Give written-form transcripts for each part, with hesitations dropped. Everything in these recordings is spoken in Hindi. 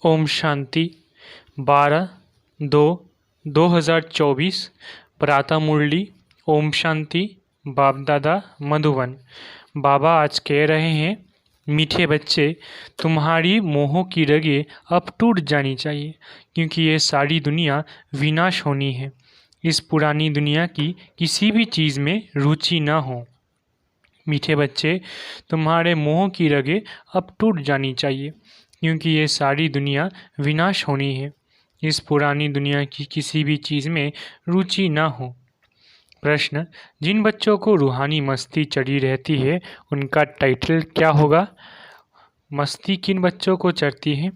ओम शांति 12/2/2024 प्रातः मुरली। ओम शांति। बाप दादा मधुबन। बाबा आज कह रहे हैं, मीठे बच्चे, तुम्हारी मोहों की रगें अब टूट जानी चाहिए, क्योंकि ये सारी दुनिया विनाश होनी है। इस पुरानी दुनिया की किसी भी चीज़ में रुचि ना हो। मीठे बच्चे, तुम्हारे मोह की रगें अब टूट जानी चाहिए, क्योंकि ये सारी दुनिया विनाश होनी है। इस पुरानी दुनिया की किसी भी चीज़ में रुचि ना हो। प्रश्न: जिन बच्चों को रूहानी मस्ती चढ़ी रहती है, उनका टाइटल क्या होगा? मस्ती किन बच्चों को चढ़ती है?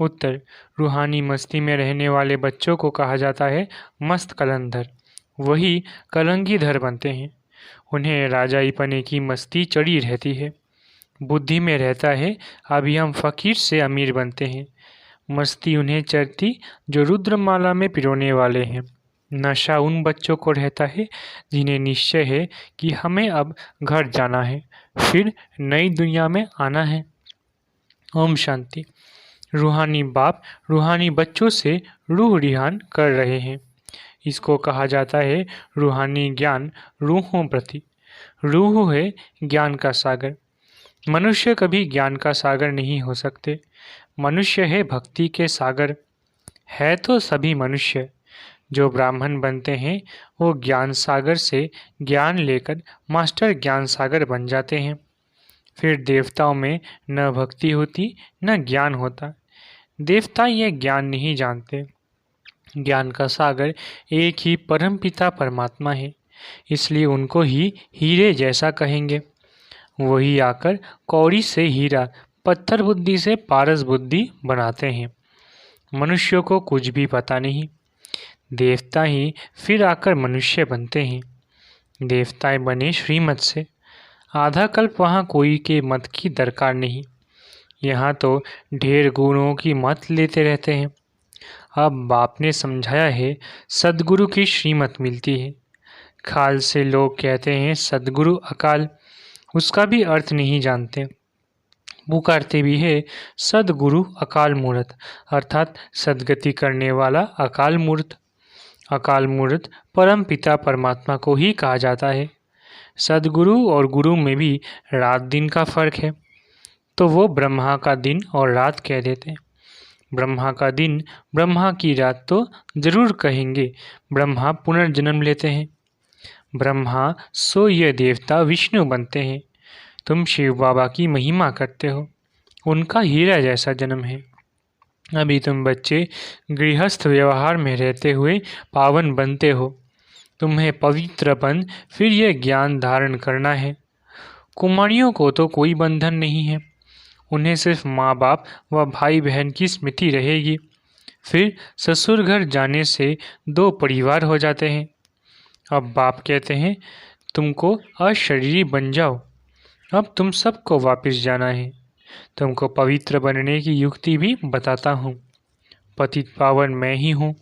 उत्तर: रूहानी मस्ती में रहने वाले बच्चों को कहा जाता है मस्त कलंधर। वही कलंगीधर बनते हैं। उन्हें राजाईपने की मस्ती चढ़ी रहती है। बुद्धि में रहता है, अभी हम फ़कीर से अमीर बनते हैं। मस्ती उन्हें चढ़ती जो रुद्रमाला में पिरोने वाले हैं। नशा उन बच्चों को रहता है जिन्हें निश्चय है कि हमें अब घर जाना है, फिर नई दुनिया में आना है। ओम शांति। रूहानी बाप रूहानी बच्चों से रूह रिहान कर रहे हैं। इसको कहा जाता है रूहानी ज्ञान रूहों प्रति। रूह है ज्ञान का सागर। मनुष्य कभी ज्ञान का सागर नहीं हो सकते। मनुष्य है भक्ति के सागर। है तो सभी मनुष्य। जो ब्राह्मण बनते हैं वो ज्ञान सागर से ज्ञान लेकर मास्टर ज्ञान सागर बन जाते हैं। फिर देवताओं में न भक्ति होती न ज्ञान होता। देवता ये ज्ञान नहीं जानते। ज्ञान का सागर एक ही परमपिता परमात्मा है, इसलिए उनको ही हीरे जैसा कहेंगे। वही आकर कौड़ी से हीरा, पत्थर बुद्धि से पारस बुद्धि बनाते हैं। मनुष्यों को कुछ भी पता नहीं। देवता ही फिर आकर मनुष्य बनते हैं। देवताएं बने श्रीमत से। आधा कल्प वहाँ कोई के मत की दरकार नहीं। यहाँ तो ढेर गुरुओं की मत लेते रहते हैं। अब बाप ने समझाया है, सद्गुरु की श्रीमत मिलती है। खाल से लोग कहते हैं सद्गुरु अकाल, उसका भी अर्थ नहीं जानते। पुकारते भी है सद्गुरु अकाल मूर्त, अर्थात सद्गति करने वाला अकाल मूर्त। अकाल मूर्त परम पिता परमात्मा को ही कहा जाता है। सद्गुरु और गुरु में भी रात दिन का फर्क है, तो वो ब्रह्मा का दिन और रात कह देते हैं। ब्रह्मा का दिन, ब्रह्मा की रात तो जरूर कहेंगे। ब्रह्मा पुनर्जन्म लेते हैं। ब्रह्मा सो ये देवता विष्णु बनते हैं। तुम शिव बाबा की महिमा करते हो। उनका हीरा जैसा जन्म है। अभी तुम बच्चे गृहस्थ व्यवहार में रहते हुए पावन बनते हो। तुम्हें पवित्र बन फिर यह ज्ञान धारण करना है। कुमारियों को तो कोई बंधन नहीं है। उन्हें सिर्फ माँ बाप व भाई बहन की स्मृति रहेगी। फिर ससुर घर जाने से दो परिवार हो जाते हैं। अब बाप कहते हैं, तुमको अशरीरी बन जाओ। अब तुम सबको वापस जाना है। तुमको पवित्र बनने की युक्ति भी बताता हूँ। पतित पावन मैं ही हूँ।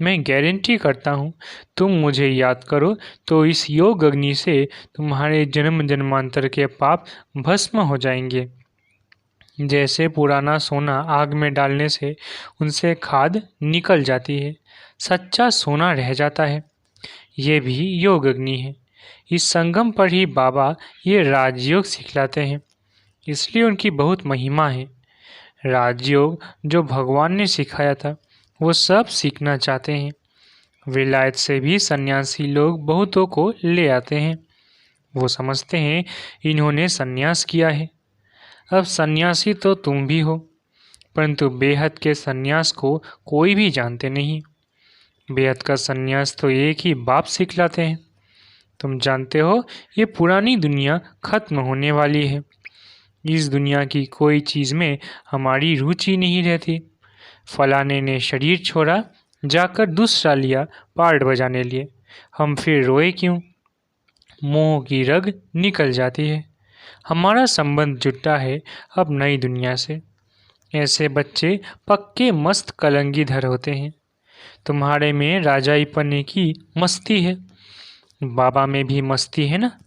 मैं गारंटी करता हूँ, तुम मुझे याद करो तो इस योग अग्नि से तुम्हारे जन्म जन्मांतर के पाप भस्म हो जाएंगे। जैसे पुराना सोना आग में डालने से उनसे खाद निकल जाती है, सच्चा सोना रह जाता है। ये भी योग अग्नि है। इस संगम पर ही बाबा ये राजयोग सिखलाते हैं, इसलिए उनकी बहुत महिमा है। राजयोग जो भगवान ने सिखाया था वो सब सीखना चाहते हैं। विलायत से भी सन्यासी लोग बहुतों को ले आते हैं। वो समझते हैं इन्होंने सन्यास किया है। अब सन्यासी तो तुम भी हो, परंतु बेहद के सन्यास को कोई भी जानते नहीं। बेहद का सन्यास तो एक ही बाप सिखलाते हैं। तुम जानते हो ये पुरानी दुनिया खत्म होने वाली है। इस दुनिया की कोई चीज़ में हमारी रुचि नहीं रहती। फलाने ने शरीर छोड़ा, जाकर दूसरा लिया पार्ट बजाने लिए। हम फिर रोए क्यों? मोह की रग निकल जाती है। हमारा संबंध जुटा है अब नई दुनिया से। ऐसे बच्चे पक्के मस्त कलंगीधर होते हैं। तुम्हारे में राजाईपने की मस्ती है। बाबा में भी मस्ती है ना।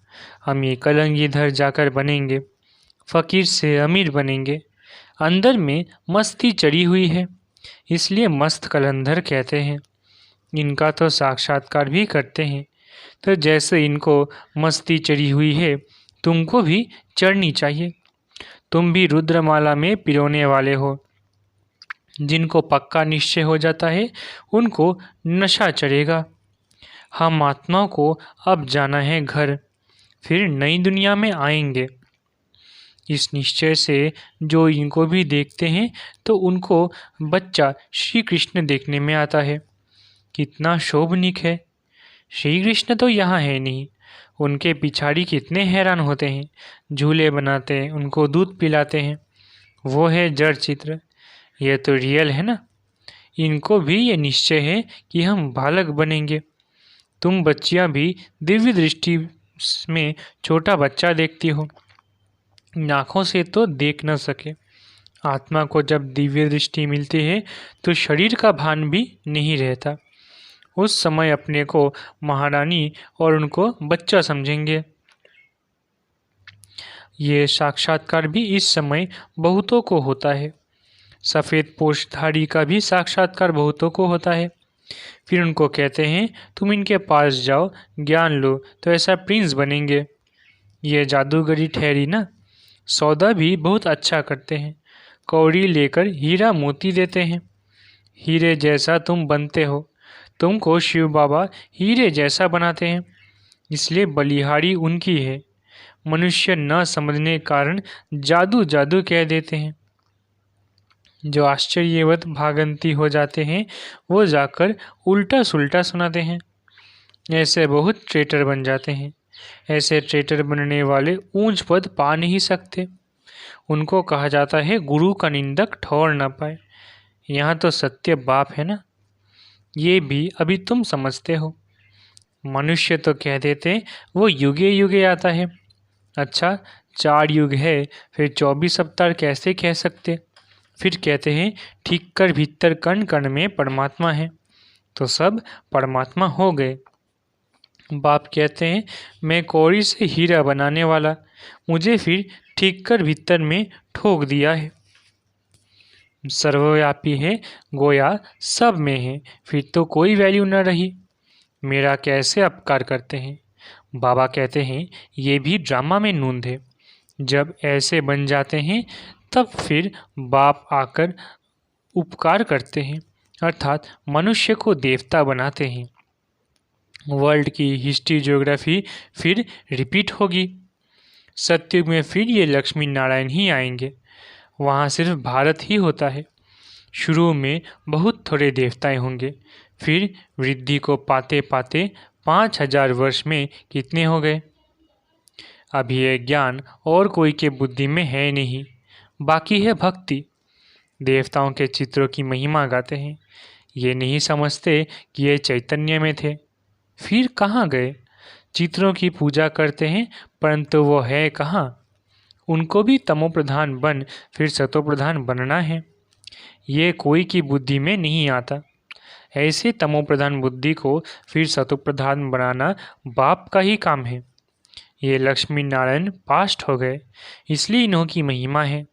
हम ये कलंगीधर जाकर बनेंगे, फ़कीर से अमीर बनेंगे। अंदर में मस्ती चढ़ी हुई है, इसलिए मस्त कलंदर कहते हैं। इनका तो साक्षात्कार भी करते हैं। तो जैसे इनको मस्ती चढ़ी हुई है, तुमको भी चढ़नी चाहिए। तुम भी रुद्रमाला में पिरोने वाले हो। जिनको पक्का निश्चय हो जाता है उनको नशा चढ़ेगा। हम आत्माओं को अब जाना है घर, फिर नई दुनिया में आएंगे। इस निश्चय से जो इनको भी देखते हैं तो उनको बच्चा श्री कृष्ण देखने में आता है। कितना शोभनीक है। श्री कृष्ण तो यहाँ है नहीं, उनके पिछाड़ी कितने हैरान होते हैं। झूले बनाते हैं, उनको दूध पिलाते हैं। वो है जड़ चित्र, ये तो रियल है ना। इनको भी ये निश्चय है कि हम बालक बनेंगे। तुम बच्चियां भी दिव्य दृष्टि में छोटा बच्चा देखती हो, आँखों से तो देख न सके। आत्मा को जब दिव्य दृष्टि मिलती है तो शरीर का भान भी नहीं रहता। उस समय अपने को महारानी और उनको बच्चा समझेंगे। ये साक्षात्कार भी इस समय बहुतों को होता है। सफ़ेद पोषधारी का भी साक्षात्कार बहुतों को होता है। फिर उनको कहते हैं तुम इनके पास जाओ, ज्ञान लो तो ऐसा प्रिंस बनेंगे। ये जादूगरी ठहरी ना। सौदा भी बहुत अच्छा करते हैं। कौड़ी लेकर हीरा मोती देते हैं। हीरे जैसा तुम बनते हो। तुमको शिव बाबा हीरे जैसा बनाते हैं, इसलिए बलिहारी उनकी है। मनुष्य न समझने के कारण जादू जादू कह देते हैं। जो आश्चर्यवत भागंती हो जाते हैं वो जाकर उल्टा सुल्टा सुनाते हैं। ऐसे बहुत ट्रेटर बन जाते हैं। ऐसे ट्रेटर बनने वाले ऊंच पद पा नहीं सकते। उनको कहा जाता है गुरु का निंदक ठौर न पाए। यहाँ तो सत्य बाप है ना। ये भी अभी तुम समझते हो। मनुष्य तो कह देते वो युगे युगे आता है। अच्छा, 4 युग है, फिर 24 अवतार कैसे कह सकते। फिर कहते हैं ठीक कर भीतर कण कण में परमात्मा है, तो सब परमात्मा हो गए। बाप कहते हैं मैं कौड़ी से हीरा बनाने वाला, मुझे फिर ठीक कर भीतर में ठोक दिया है। सर्वव्यापी है, गोया सब में है, फिर तो कोई वैल्यू न रही। मेरा कैसे अपकार करते हैं। बाबा कहते हैं ये भी ड्रामा में नूंद है। जब ऐसे बन जाते हैं तब फिर बाप आकर उपकार करते हैं, अर्थात मनुष्य को देवता बनाते हैं। वर्ल्ड की हिस्ट्री ज्योग्राफी फिर रिपीट होगी। सत्युग में फिर ये लक्ष्मी नारायण ही आएंगे। वहाँ सिर्फ भारत ही होता है। शुरू में बहुत थोड़े देवताएं होंगे, फिर वृद्धि को पाते पाते 5000 वर्ष में कितने हो गए। अभी यह ज्ञान और कोई के बुद्धि में है नहीं, बाकी है भक्ति। देवताओं के चित्रों की महिमा गाते हैं। ये नहीं समझते कि ये चैतन्य में थे, फिर कहाँ गए। चित्रों की पूजा करते हैं परंतु वो है कहाँ। उनको भी तमो प्रधान बन फिर सतो प्रधान बनना है। ये कोई की बुद्धि में नहीं आता। ऐसे तमो प्रधान बुद्धि को फिर सतो प्रधान बनाना बाप का ही काम है। ये लक्ष्मी नारायण पास्ट हो गए, इसलिए इन्हों की महिमा है।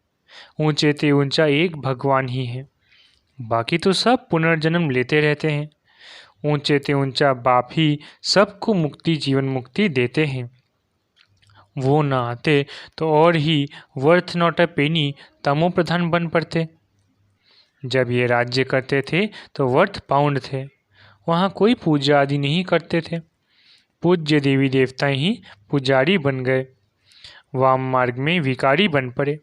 ऊंचे ते ऊंचा एक भगवान ही है, बाकी तो सब पुनर्जन्म लेते रहते हैं। ऊंचे ते ऊंचा बाप ही सबको मुक्ति जीवन मुक्ति देते हैं। वो ना आते तो और ही वर्थ नॉट अ पेनी तमो प्रधान बन पड़ते। जब ये राज्य करते थे तो वर्थ पाउंड थे। वहाँ कोई पूजा आदि नहीं करते थे। पूज्य देवी देवताएं ही पुजारी बन गए, वाम मार्ग में भिखारी बन पड़े।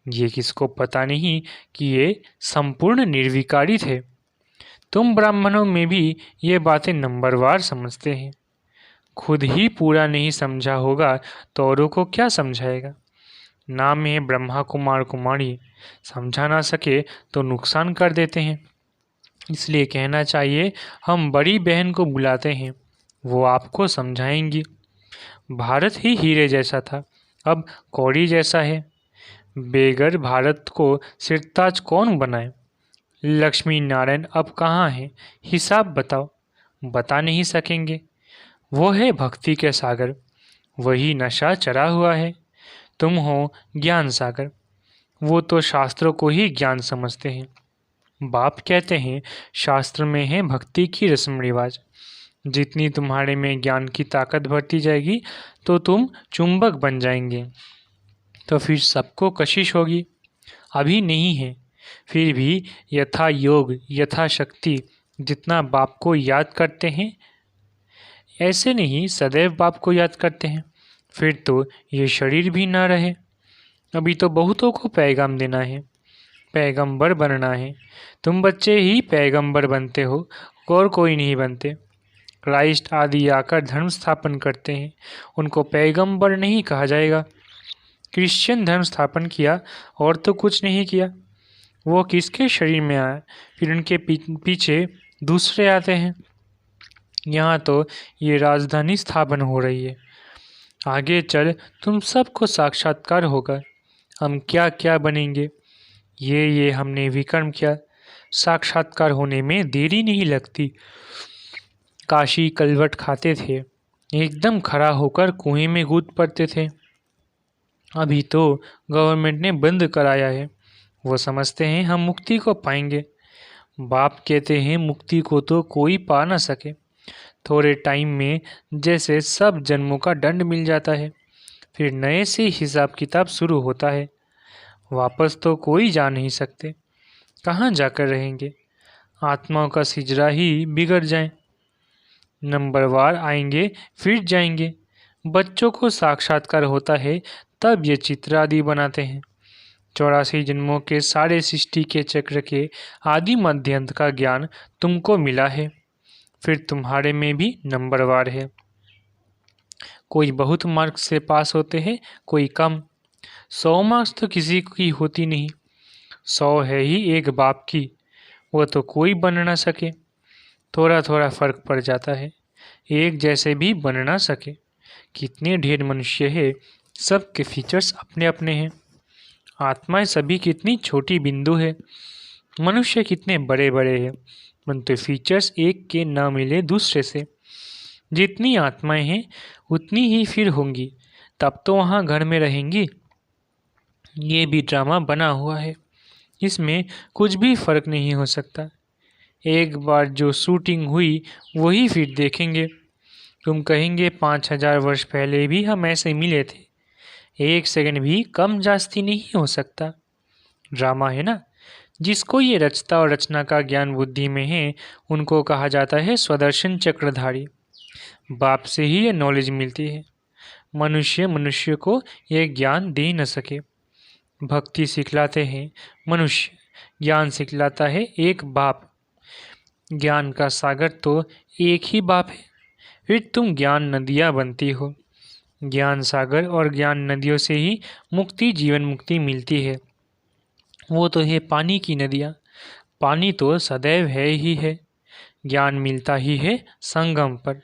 ये किसको पता नहीं कि ये संपूर्ण निर्विकारी थे। तुम ब्राह्मणों में भी ये बातें नंबरवार समझते हैं। खुद ही पूरा नहीं समझा होगा तो औरों को क्या समझाएगा। नाम है ब्रह्मा कुमार कुमारी, समझा ना सके तो नुकसान कर देते हैं। इसलिए कहना चाहिए हम बड़ी बहन को बुलाते हैं, वो आपको समझाएंगी। भारत ही हीरे जैसा था, अब कौड़ी जैसा है। बेगर भारत को सिरताज कौन बनाए। लक्ष्मी नारायण अब कहाँ हैं, हिसाब बताओ। बता नहीं सकेंगे। वो है भक्ति के सागर, वही नशा चढ़ा हुआ है। तुम हो ज्ञान सागर, वो तो शास्त्रों को ही ज्ञान समझते हैं। बाप कहते हैं शास्त्र में है भक्ति की रस्म रिवाज। जितनी तुम्हारे में ज्ञान की ताकत बढ़ती जाएगी तो तुम चुंबक बन जाएंगे, तो फिर सबको कशिश होगी। अभी नहीं है, फिर भी यथा योग यथा शक्ति जितना बाप को याद करते हैं, ऐसे नहीं सदैव बाप को याद करते हैं, फिर तो ये शरीर भी ना रहे। अभी तो बहुतों को पैगाम देना है, पैगंबर बनना है। तुम बच्चे ही पैगंबर बनते हो और कोई नहीं बनते। क्राइस्ट आदि आकर धर्म स्थापन करते हैं, उनको पैगंबर नहीं कहा जाएगा। क्रिश्चियन धर्म स्थापन किया और तो कुछ नहीं किया। वो किसके शरीर में आए, फिर उनके पीछे दूसरे आते हैं। यहाँ तो ये राजधानी स्थापन हो रही है। आगे चल तुम सबको साक्षात्कार होगा। हम क्या क्या बनेंगे, ये हमने विकर्म किया। साक्षात्कार होने में देरी नहीं लगती। काशी कलवट खाते थे, एकदम खड़ा होकर कुएं में कूद पड़ते थे। अभी तो गवर्नमेंट ने बंद कराया है। वो समझते हैं हम मुक्ति को पाएंगे। बाप कहते हैं मुक्ति को तो कोई पा ना सके। थोड़े टाइम में जैसे सब जन्मों का दंड मिल जाता है, फिर नए से हिसाब किताब शुरू होता है। वापस तो कोई जा नहीं सकते। कहाँ जाकर रहेंगे? आत्माओं का सिजरा ही बिगड़ जाए। नंबरवार आएंगे फिर जाएंगे। बच्चों को साक्षात्कार होता है तब ये चित्र आदि बनाते हैं। 84 जन्मों के सारे सृष्टि के चक्र के आदि मध्य अंत का ज्ञान तुमको मिला है। फिर तुम्हारे में भी नंबरवार है। कोई बहुत मार्क्स से पास होते हैं, कोई कम। 100 मार्क्स तो किसी की होती नहीं। 100 है ही एक बाप की, वो तो कोई बन ना सके। थोड़ा थोड़ा फर्क पड़ जाता है, एक जैसे भी बन ना सके। कितने ढेर मनुष्य है, सबके फीचर्स अपने अपने हैं। आत्माएं सभी कितनी छोटी बिंदु है, मनुष्य कितने बड़े बड़े हैं, परंतु फीचर्स एक के ना मिले दूसरे से। जितनी आत्माएं हैं उतनी ही फिर होंगी, तब तो वहाँ घर में रहेंगी। ये भी ड्रामा बना हुआ है, इसमें कुछ भी फर्क नहीं हो सकता। एक बार जो शूटिंग हुई वही फिर देखेंगे। तुम कहेंगे 5000 वर्ष पहले भी हम ऐसे मिले थे। एक सेकंड भी कम जास्ती नहीं हो सकता। ड्रामा है ना। जिसको ये रचता और रचना का ज्ञान बुद्धि में है, उनको कहा जाता है स्वदर्शन चक्रधारी। बाप से ही ये नॉलेज मिलती है। मनुष्य को ये ज्ञान दे न सके। भक्ति सिखलाते हैं मनुष्य, ज्ञान सिखलाता है एक बाप। ज्ञान का सागर तो एक ही बाप है, फिर तुम ज्ञान नदियाँ बनती हो। ज्ञान सागर और ज्ञान नदियों से ही मुक्ति जीवन मुक्ति मिलती है। वो तो है पानी की नदियाँ। पानी तो सदैव है ही है, ज्ञान मिलता ही है संगम पर।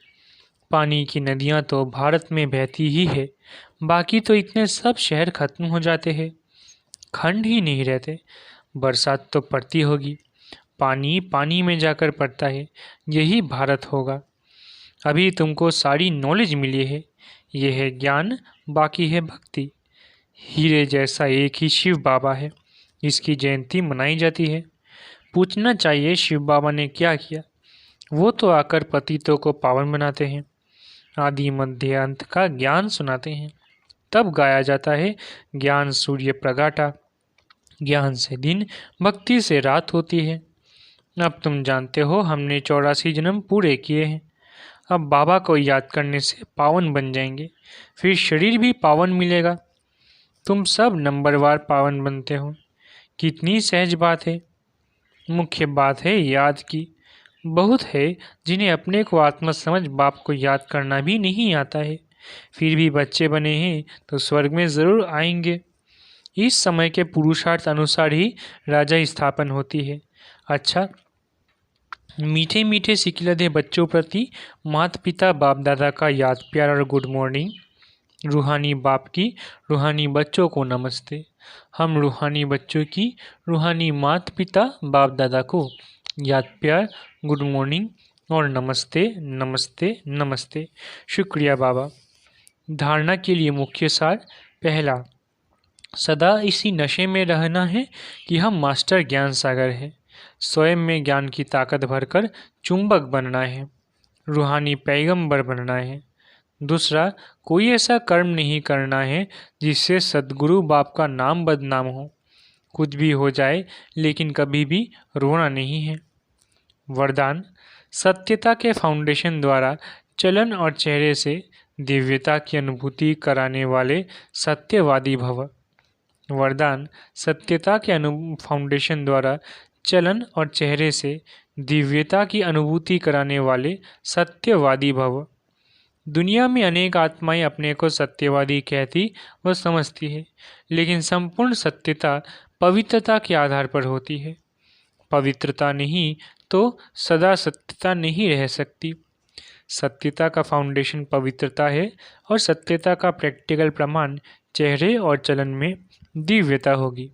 पानी की नदियाँ तो भारत में बहती ही है, बाकी तो इतने सब शहर खत्म हो जाते हैं, खंड ही नहीं रहते। बरसात तो पड़ती होगी, पानी पानी में जाकर पड़ता है, यही भारत होगा। अभी तुमको सारी नॉलेज मिली है, यह है ज्ञान, बाकी है भक्ति। हीरे जैसा एक ही शिव बाबा है, इसकी जयंती मनाई जाती है। पूछना चाहिए शिव बाबा ने क्या किया। वो तो आकर पतितों को पावन बनाते हैं, आदि मध्य अंत का ज्ञान सुनाते हैं। तब गाया जाता है ज्ञान सूर्य प्रगाटा। ज्ञान से दिन, भक्ति से रात होती है। अब तुम जानते हो हमने 84 जन्म पूरे किए हैं। अब बाबा को याद करने से पावन बन जाएंगे, फिर शरीर भी पावन मिलेगा। तुम सब नंबरवार पावन बनते हो। कितनी सहज बात है। मुख्य बात है याद की। बहुत है जिन्हें अपने को आत्मा समझ बाप को याद करना भी नहीं आता है, फिर भी बच्चे बने हैं तो स्वर्ग में ज़रूर आएंगे। इस समय के पुरुषार्थ अनुसार ही राजा स्थापन होती है। अच्छा, मीठे मीठे सिकिलधे बच्चों प्रति माता पिता बाप दादा का याद प्यार और गुड मॉर्निंग। रूहानी बाप की रूहानी बच्चों को नमस्ते। हम रूहानी बच्चों की रूहानी माता पिता बाप दादा को याद प्यार, गुड मॉर्निंग और नमस्ते नमस्ते नमस्ते। शुक्रिया बाबा। धारणा के लिए मुख्य सार। पहला, सदा इसी नशे में रहना है कि हम मास्टर ज्ञान सागर हैं। स्वयं में ज्ञान की ताकत भरकर चुंबक बनना है, रूहानी पैगंबर बनना है। दूसरा, कोई ऐसा कर्म नहीं करना है जिससे सद्गुरु बाप का नाम बदनाम हो। कुछ भी हो जाए लेकिन कभी भी रोना नहीं है। वरदान, सत्यता के फाउंडेशन द्वारा चलन और चेहरे से दिव्यता की अनुभूति कराने वाले सत्यवादी भव। वरदान, सत्यता के फाउंडेशन द्वारा चलन और चेहरे से दिव्यता की अनुभूति कराने वाले सत्यवादी भव। दुनिया में अनेक आत्माएं अपने को सत्यवादी कहती व समझती है, लेकिन संपूर्ण सत्यता पवित्रता के आधार पर होती है। पवित्रता नहीं तो सदा सत्यता नहीं रह सकती। सत्यता का फाउंडेशन पवित्रता है और सत्यता का प्रैक्टिकल प्रमाण चेहरे और चलन में दिव्यता होगी।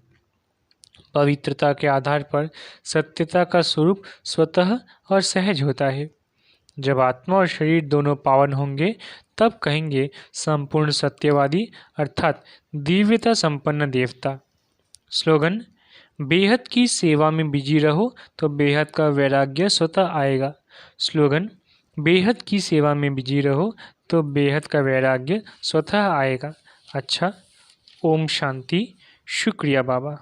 पवित्रता के आधार पर सत्यता का स्वरूप स्वतः और सहज होता है। जब आत्मा और शरीर दोनों पावन होंगे तब कहेंगे संपूर्ण सत्यवादी अर्थात दिव्यता संपन्न देवता। स्लोगन, बेहद की सेवा में बिजी रहो तो बेहद का वैराग्य स्वतः आएगा। स्लोगन, बेहद की सेवा में बिजी रहो तो बेहद का वैराग्य स्वतः आएगा। अच्छा, ओम शांति। शुक्रिया बाबा।